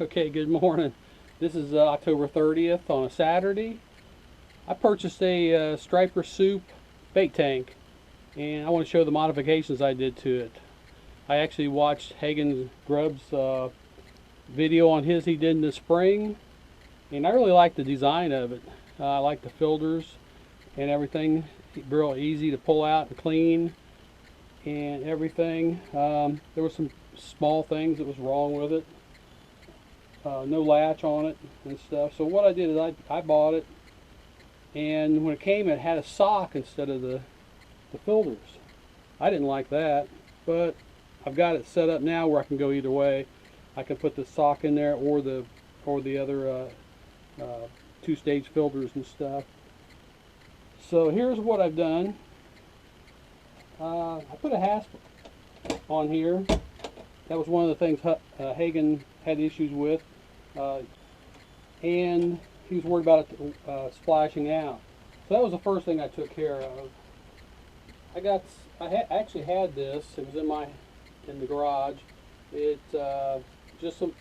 Okay, good morning. This is October 30th on a Saturday. I purchased a striper soup bait tank, and I want to show the modifications I did to it. I actually watched Hagen Grubb's video on his he did in the spring, and I really like the design of it. I like the filters and everything. Real easy to pull out and clean and everything. There were some small things that was wrong with it. No latch on it and stuff. So what I did is I bought it, and when it came it had a sock instead of the filters. I didn't like that, but I've got it set up now where I can go either way. I can put the sock in there or the other two-stage filters and stuff. So here's what I've done. I put a hasp on here. That was one of the things Hagen had issues with, and he was worried about it splashing out. So that was the first thing I took care of. I actually had this. It was in the garage. It just some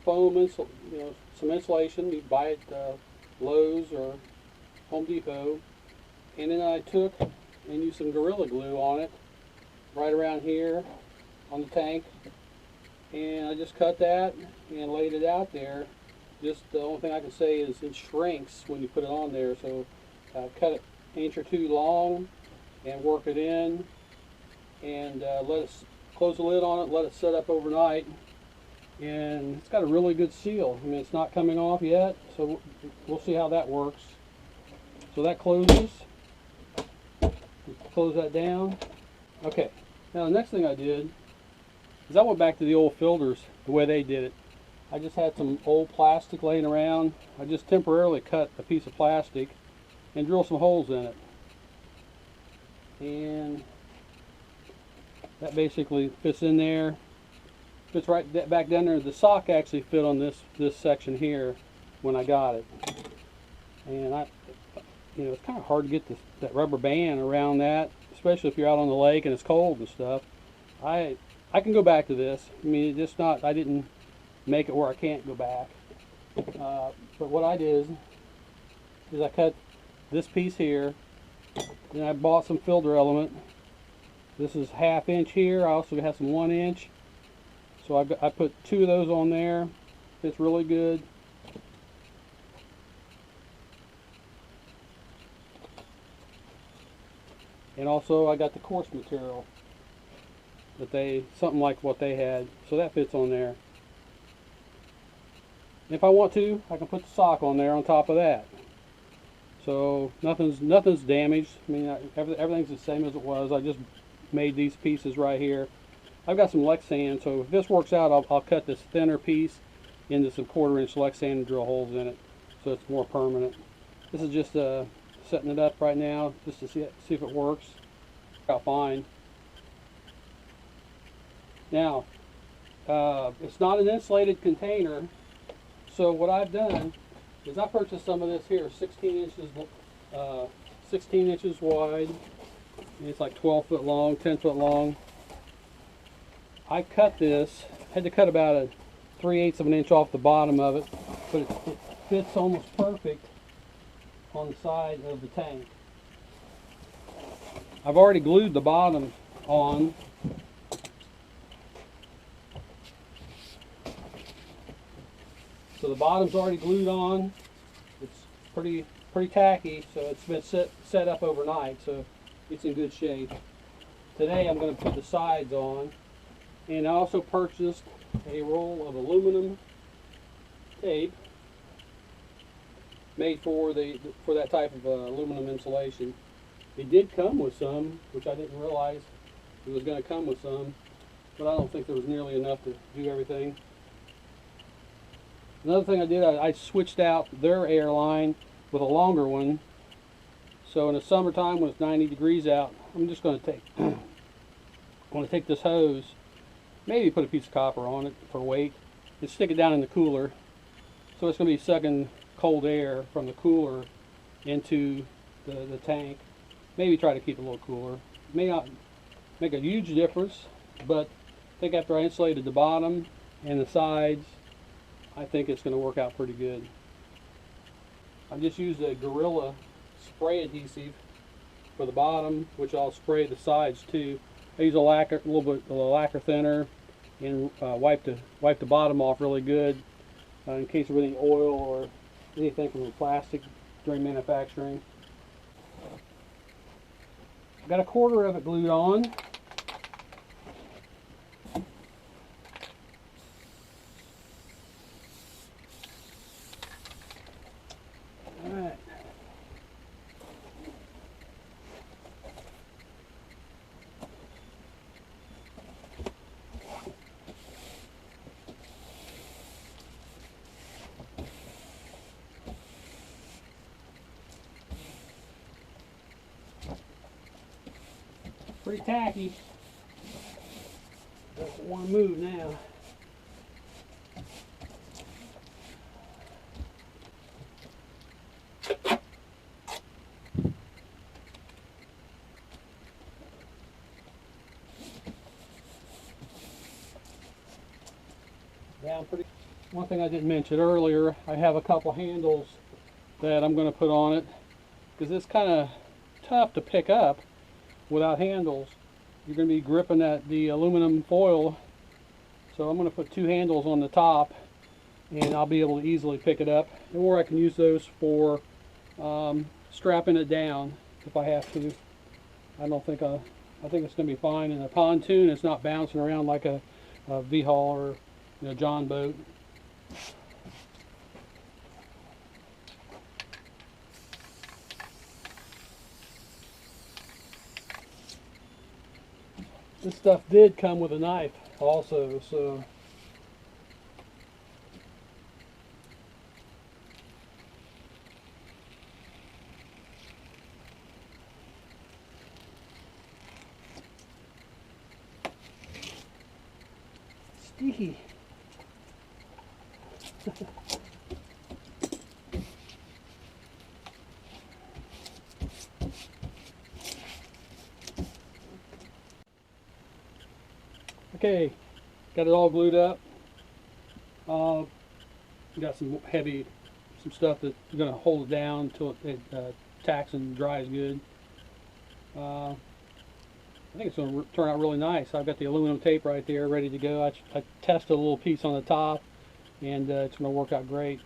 foam, some insulation. You buy it Lowe's or Home Depot, and then I took and used some Gorilla Glue on it, right around here on the tank, and I just cut that and laid it out there. Just the only thing I can say is it shrinks when you put it on there, so cut it an inch or two long and work it in, and close the lid on it, let it set up overnight, and it's got a really good seal. I mean, it's not coming off yet, so we'll see how that works. So that closes. Close that down. Okay, now the next thing I did is I went back to the old filters the way they did it. I just had some old plastic laying around. I just temporarily cut a piece of plastic and drilled some holes in it. And that basically fits in there. Fits right back down there. The sock actually fit on this section here when I got it. And it's kind of hard to get that rubber band around that, especially if you're out on the lake and it's cold and stuff. I can go back to this. I mean, it's just not, I didn't make it where I can't go back. But what I did is I cut this piece here, then I bought some filter element. This is 1/2 inch here. I also have some 1 inch. So I put 2 of those on there. Fits really good. And also I got the coarse material that something like what they had, so that fits on there. And if I want to, I can put the sock on there on top of that. So nothing's damaged. I mean, everything's the same as it was. I just made these pieces right here. I've got some Lexan, so if this works out, I'll cut this thinner piece into some 1/4 inch Lexan and drill holes in it, so it's more permanent. This is just setting it up right now just to see if it works out fine. Now it's not an insulated container, so what I've done is I purchased some of this here, 16 inches wide, and it's like 12 foot long, 10 foot long. I cut this, had to cut about 3/8 of an inch off the bottom of it, but it fits almost perfect on the side of the tank. I've already glued the bottom on. So the bottom's already glued on. It's pretty tacky, so it's been set up overnight, so it's in good shape. Today I'm going to put the sides on, and I also purchased a roll of aluminum tape made for that type of aluminum insulation. It did come with some, which I didn't realize it was going to come with some, but I don't think there was nearly enough to do everything. Another thing I did, I switched out their airline with a longer one. So in the summertime when it's 90 degrees out, I'm just going to take this hose, maybe put a piece of copper on it for weight, and stick it down in the cooler. So it's going to be sucking cold air from the cooler into the tank. Maybe try to keep it a little cooler. May not make a huge difference, but I think after I insulated the bottom and the sides I think it's going to work out pretty good. I just used a Gorilla spray adhesive for the bottom, which I'll spray the sides too. I use a little bit of lacquer thinner, and wipe the bottom off really good in case of any oil or anything from the plastic during manufacturing. I've got a quarter of it glued on. Alright. Pretty tacky. Doesn't want to move now. Down pretty. One thing I didn't mention earlier, I have a couple handles that I'm going to put on it because it's kind of tough to pick up without handles. You're going to be gripping at the aluminum foil, so I'm going to put two handles on the top and I'll be able to easily pick it up, or I can use those for strapping it down if I have to. I think it's going to be fine. In a pontoon, it's not bouncing around like a V-hull or John boat. This stuff did come with a knife also, so sticky. Okay, got it all glued up. Got some stuff that's going to hold it down until it tacks and dries good. I think it's going to turn out really nice. I've got the aluminum tape right there ready to go. I tested a little piece on the top, and it's going to work out great.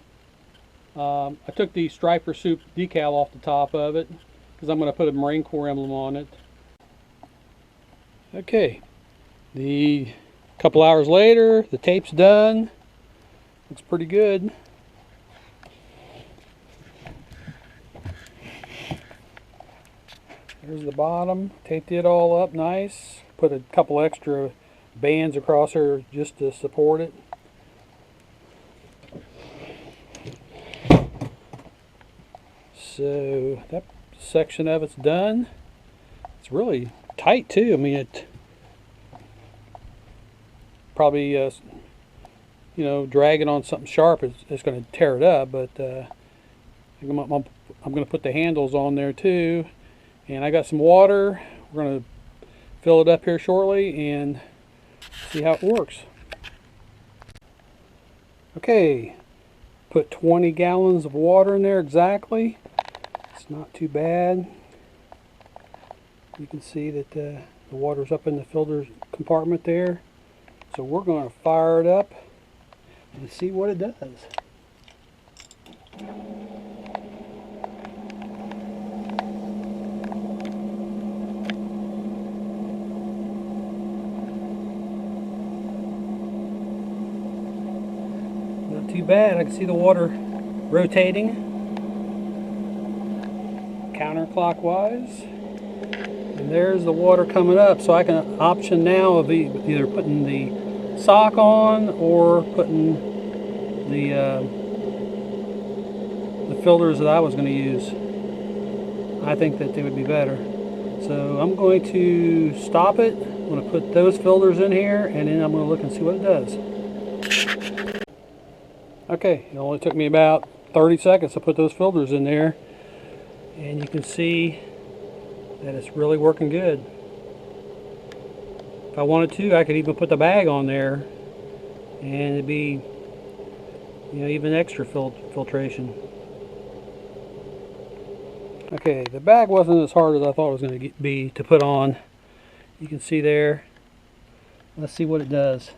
I took the Striper Soup decal off the top of it because I'm going to put a Marine Corps emblem on it. Okay. The couple hours later, the tape's done. Looks pretty good. There's the bottom. Taped it all up nice. Put a couple extra bands across her just to support it. So that section of it's done. It's really tight too. I mean, it probably dragging on something sharp is going to tear it up, but I'm going to put the handles on there too, and I got some water. We're going to fill it up here shortly and see how it works. Okay, put 20 gallons of water in there exactly. It's not too bad. You can see that the water's up in the filter compartment there. So we're going to fire it up and see what it does. Not too bad. I can see the water rotating counterclockwise. And there's the water coming up, so I can option now of either putting the sock on or putting the filters that I was going to use. I think that they would be better. So I'm going to stop it. I'm going to put those filters in here, and then I'm going to look and see what it does. Okay, it only took me about 30 seconds to put those filters in there, and you can see that it's really working good. If I wanted to, I could even put the bag on there and it'd be even extra filtration. Okay, the bag wasn't as hard as I thought it was going to be to put on. You can see there. Let's see what it does.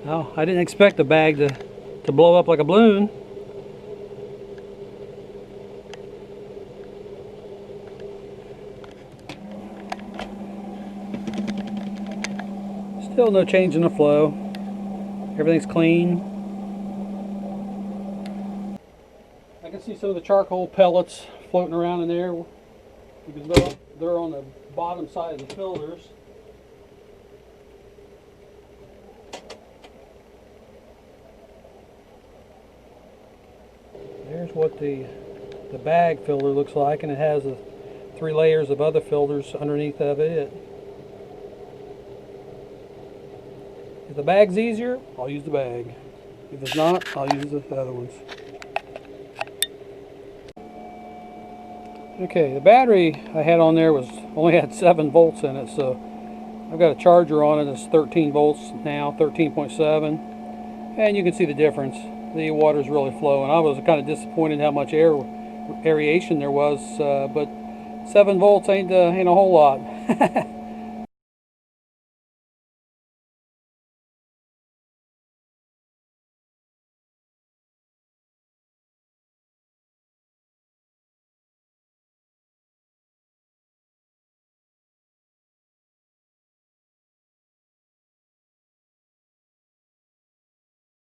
Oh, I didn't expect the bag to blow up like a balloon. Still no change in the flow. Everything's clean. I can see some of the charcoal pellets floating around in there because they're on the bottom side of the filters. There's what the bag filter looks like, and it has 3 layers of other filters underneath of it. If the bag's easier, I'll use the bag. If it's not, I'll use the other ones. Okay, the battery I had on there only had 7 volts in it, so I've got a charger on it. It's 13 volts now, 13.7, and you can see the difference. The water's really flowing. I was kind of disappointed how much aeration there was, but 7 volts ain't a whole lot.